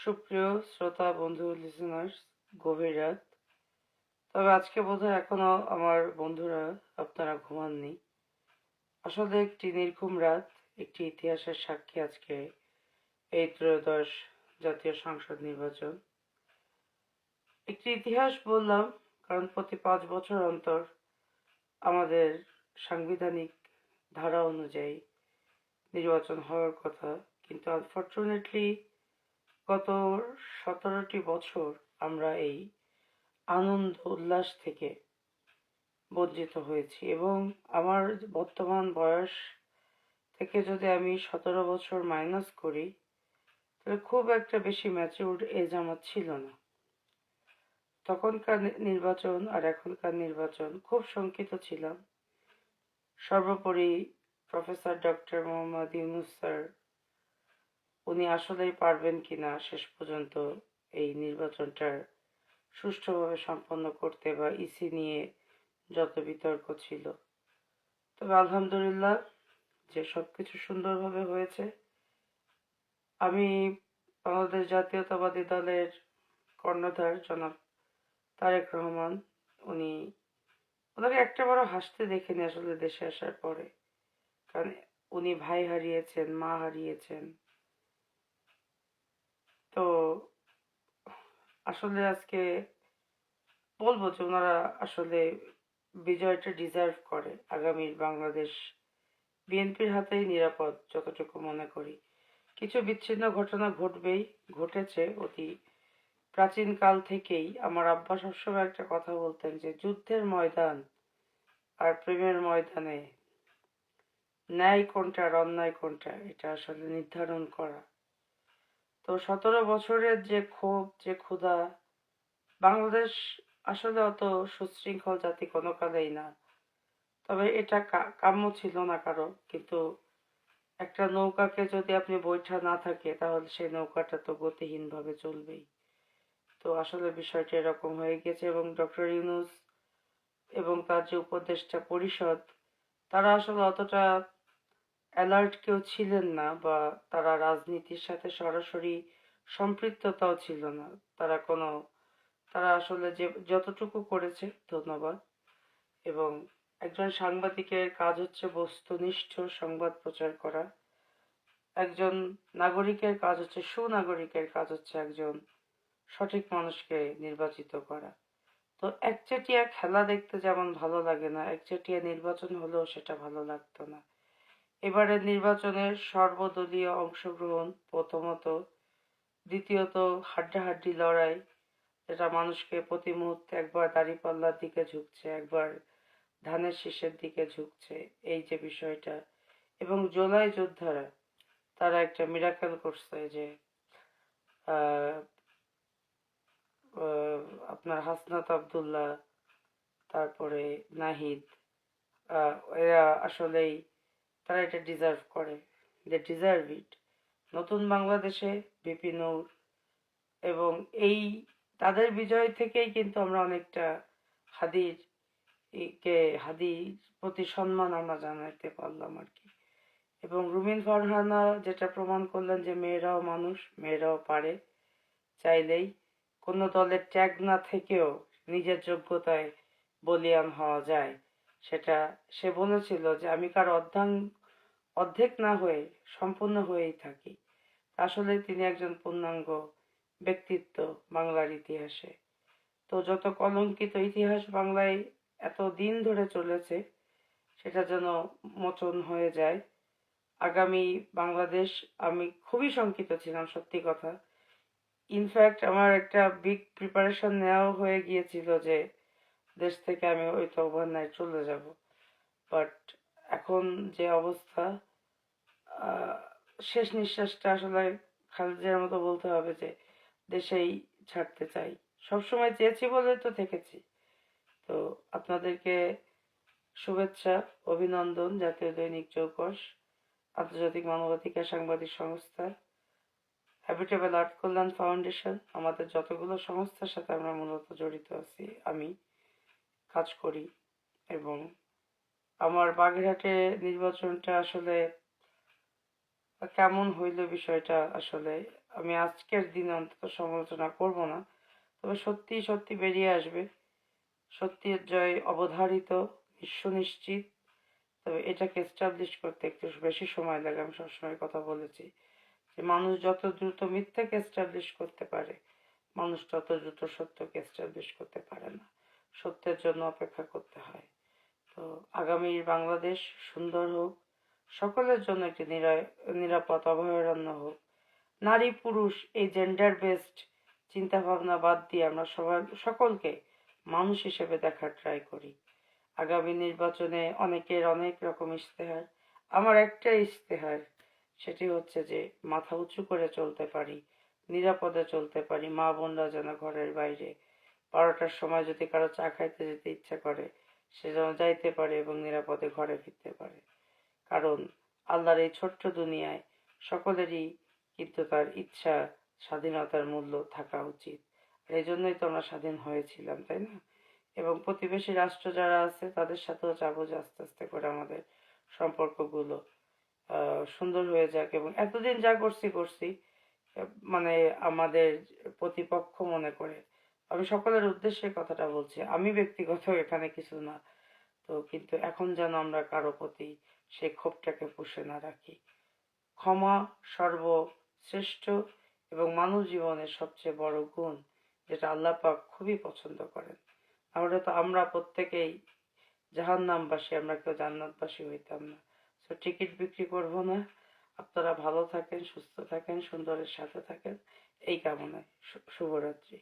সুপ্রিয় শ্রোতা বন্ধু লিসেনার্স, গভীর রাত। তবে আজকে বোধহয় এখনো আমার বন্ধুরা আপনারা ঘুমাননি। আসলে একটি নির্ঘুম রাত, একটি ইতিহাসের সাক্ষী আজকে এই ত্রয়োদশ জাতীয় সংসদ নির্বাচন। একটি ইতিহাস বললাম কারণ প্রতি 5 বছর অন্তর আমাদের সাংবিধানিক ধারা অনুযায়ী নির্বাচন হওয়ার কথা, কিন্তু আনফর্চুনেটলি গত 17টি বছর আমরা এই আনন্দ উল্লাস থেকে বঞ্চিত হয়েছি। এবং আমার বর্তমান বয়স থেকে যদি আমি 17 বছর মাইনাস করি, তাহলে খুব একটা বেশি ম্যাচিউরড এজ আমার ছিল না। তখনকার নির্বাচন আর এখনকার নির্বাচন খুব শঙ্কিত ছিলাম। সর্বোপরি professor doctor Mohammad Yunus sir, উনি আসলেই পারবেন কিনা শেষ পর্যন্ত এই নির্বাচনটার সুষ্ঠুভাবে সম্পন্ন করতে, বা ইসি নিয়ে যত বিতর্ক ছিল। তবে আলহামদুলিল্লাহ যে সবকিছু সুন্দরভাবে হয়েছে। আমি বাংলাদেশ জাতীয়তাবাদী দলের কর্ণধার জনাব তারেক রহমান, উনি ওনাকে একটাবারও হাসতে দেখিনি আসলে দেশে আসার পরে। কারণ উনি ভাই হারিয়েছেন, মা হারিয়েছেন। তো আসলে আজকে বলবো যে ওনারা আসলে বিজয়টা ডিজার্ভ করে। আগামীর বাংলাদেশ বিএনপির হাতেই নিরাপদ যতটুকু মনে করি। কিছু বিচ্ছিন্ন ঘটনা ঘটবেই, ঘটেছে অতি প্রাচীন কাল থেকেই। আমার আব্বা সবসময় একটা কথা বলতেন যে যুদ্ধের ময়দান আর প্রেমের ময়দানে ন্যায় কোনটা আর অন্যায় কোনটা, এটা আসলে নির্ধারণ করা। তো 17 বছরের যে ক্ষোভ, যে ক্ষুধা, বাংলাদেশ আসলে অত সুশৃঙ্খল জাতি কোনো কালেই না। তবে এটা কাম্য ছিল না কারো। কিন্তু একটা নৌকাকে যদি আপনি বৈঠা না থাকে, তাহলে সেই নৌকাটা তো গতিহীন ভাবে চলবেই। তো আসলে বিষয়টা এরকম হয়ে গেছে। এবং ডক্টর ইউনূস এবং তার যে উপদেষ্টা পরিষদ, তারা আসলে অতটা অ্যালার্ট কেউ ছিলেন না, বা তারা রাজনীতির সাথে সরাসরি সম্পৃক্ততাও ছিল না। তারা আসলে যে যতটুকু করেছে, ধন্যবাদ। এবং একজন সাংবাদিকের কাজ হচ্ছে বস্তুনিষ্ঠ সংবাদ প্রচার করা। একজন নাগরিকের কাজ হচ্ছে, সুনাগরিকের কাজ হচ্ছে একজন সঠিক মানুষকে নির্বাচিত করা। তো একচেটিয়া খেলা দেখতে যেমন ভালো লাগে না, একচেটিয়া নির্বাচন হলেও সেটা ভালো লাগতো না। এবারের নির্বাচনের সর্বদলীয় অংশগ্রহণ প্রথমত, দ্বিতীয়ত হাড্ডাহাড্ডি লড়াই, যেটা মানুষকে প্রতি মুহূর্তে একবার দাঁড়িপাল্লার দিকে ঝুঁকছে, একবার ধানের শীষের দিকে ঝুঁকছে, এই যে বিষয়টা। এবং জুলাই যোদ্ধারা, তারা একটা মিরাকেল করছে যে আহ, আহ, আপনার হাসনাত আবদুল্লাহ, তারপরে নাহিদ, এরা আসলেই তারা এটা ডিজার্ভ করে। They deserve it. নতুন বাংলাদেশে ভিপি নূর, এবং এই তাদের বিজয় থেকেই কিন্তু আমরা অনেকটা হাদির হাদির প্রতি সম্মান আমরা জানাতে পারলাম আর কি। এবং রুমিন ফারহানা যেটা প্রমাণ করলেন যে মেয়েরাও মানুষ, মেয়েরাও পারে, চাইলেই কোনো দলের ট্যাগ না থেকেও নিজের যোগ্যতায় বলীয়ান হওয়া যায়। সেটা সে বলেছিল যে আমি কারো অর্ধেক না হয়ে সম্পূর্ণ হয়েই থাকি। আসলে তিনি একজন পূর্ণাঙ্গ ব্যক্তিত্ব বাংলার ইতিহাসে। তো যত কলঙ্কিত ইতিহাস বাংলায় এত দিন ধরে চলেছে, সেটা যেন মোচন হয়ে যায়। আগামী বাংলাদেশ, আমি খুবই শঙ্কিত ছিলাম সত্যি কথা। ইনফ্যাক্ট আমার একটা বিগ প্রিপারেশন নেওয়া হয়ে গিয়েছিল যে দেশ থেকে আমি হয়তো ওভারনাইট চলে যাব। বাট এখন যে অবস্থা, আহ, শেষ নিঃশ্বাসটা আসলে খালেদার মতো বলতে হবে যে দেশেই ছাড়তে চাই। সবসময় চেয়েছি বলে তো থেকেছি। তো আপনাদেরকে শুভেচ্ছা, অভিনন্দন। জাতীয় দৈনিক চৌকস, আন্তর্জাতিক মানবাধিকার সাংবাদিক সংস্থা, হ্যাবিটেবল আর্ট কল্যাণ ফাউন্ডেশন, আমাদের যতগুলো সংস্থার সাথে আমরা মূলত জড়িত আছি, আমি কাজ করি। এবং আমার বাগেরহাটে নির্বাচনটা আসলে বা কেমন হইল বিষয়টা আসলে আমি আজকের দিনে অন্তত সমালোচনা করব না, তবে সত্যি সত্যি বেরিয়ে আসবে। সত্যের জয় অবধারিত, বিশ্ব নিশ্চিত। তবে এটাকে এস্টাবলিশ করতে একটু বেশি সময় লাগে। আমি সবসময় কথা বলেছি যে মানুষ যত দ্রুত মিথ্যাকে এস্টাবলিশ করতে পারে, মানুষ তত দ্রুত সত্যকে এস্টাবলিশ করতে পারে না। সত্যের জন্য অপেক্ষা করতে হয়। তো আগামীর বাংলাদেশ সুন্দর হোক, সকলের জন্য একটি নিরাপদ অভয়ারণ্য হোক। নারী পুরুষ এই জেন্ডার বেসড চিন্তা ভাবনা বাদ দিয়ে আমরা সবার সকলকে মানুষ হিসেবে দেখার ট্রাই করি। আগামী নির্বাচনে অনেকের অনেক রকম ইশতেহার, আমার একটা ইশতেহার, সেটি হচ্ছে যে মাথা উঁচু করে চলতে পারি, নিরাপদে চলতে পারি, মা বোনরা যেন ঘরের বাইরে 12টার সময় যদি কারো চা খাইতে যেতে ইচ্ছা করে সে যেন যাইতে পারে এবং নিরাপদে ঘরে ফিরতে পারে। কারণ আল্লাহর এই ছোট্ট দুনিয়ায় সকলেরই কিন্তু তার ইচ্ছা, স্বাধীনতার মূল্য থাকা উচিত। আর এই জন্যই তো আমরা স্বাধীন হয়েছিলাম, তাই না? এবং প্রতিবেশী রাষ্ট্র যারা আছে তাদের সাথেও চাবো যে আস্তে আস্তে করে আমাদের সম্পর্কগুলো সুন্দর হয়ে যাক, এবং এতদিন যা করছি করছি মানে আমাদের প্রতিপক্ষ মনে করে। আমি সকলের উদ্দেশ্যে কথাটা বলছি, আমি ব্যক্তিগত এখানে কিছু না। তো কিন্তু এখন যেন আমরা কারো প্রতি সেই ক্ষোভটাকে পুষে না রাখি। ক্ষমা সর্বশ্রেষ্ঠ এবং মানব জীবনের সবচেয়ে বড় গুণ, যেটা আল্লাহ পাক খুবই পছন্দ করেন। তাহলে তো আমরা প্রত্যেকেই জাহান্নামবাসী, আমরা কেউ জান্নাতবাসী হইতাম না। তো টিকিট বিক্রি করব না। আপনারা ভালো থাকেন, সুস্থ থাকেন, সুন্দরের সাথে থাকেন, এই কামনায়। শুভরাত্রি।